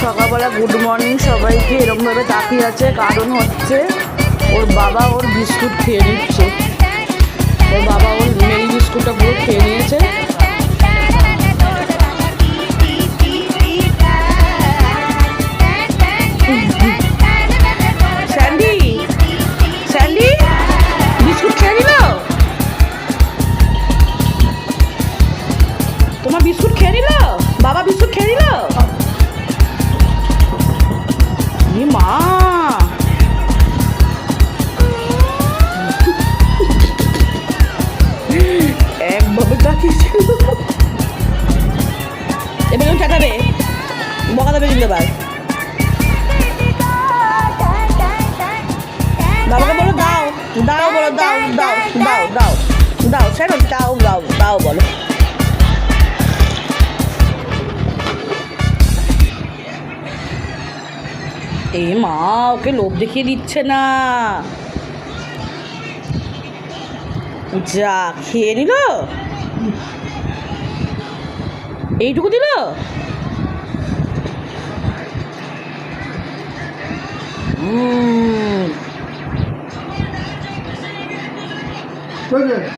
সকালবেলা good morning সবাইকে এরকমভাবে তাকিয়ে আছে, কারণ হচ্ছে ওর বাবা ওর বিস্কুট খেয়ে নিচ্ছে। ওর বাবা ওর মেরি বিস্কুটটা পুরো খেয়ে নিয়েছে। স্যান্ডি স্যান্ডি বিস্কুট খেয়ে নিল, তোমার বিস্কুট খেয়ে নিল, বাবা বিস্কুট খেয়ে নিল। মা একভাবে তাকিয়েছিল, এবার আমি চাটাবে বকা দেবে কিন্তু এবার। বাবাকে বলো দাও দাও, বলো দাও দাও দাও দাও দাও, সেটা দাও দাও দাও বলো। এ মা ওকে লোভ দেখিয়ে দিচ্ছে না, যা খেয়ে নিল, এইটুকু দিল।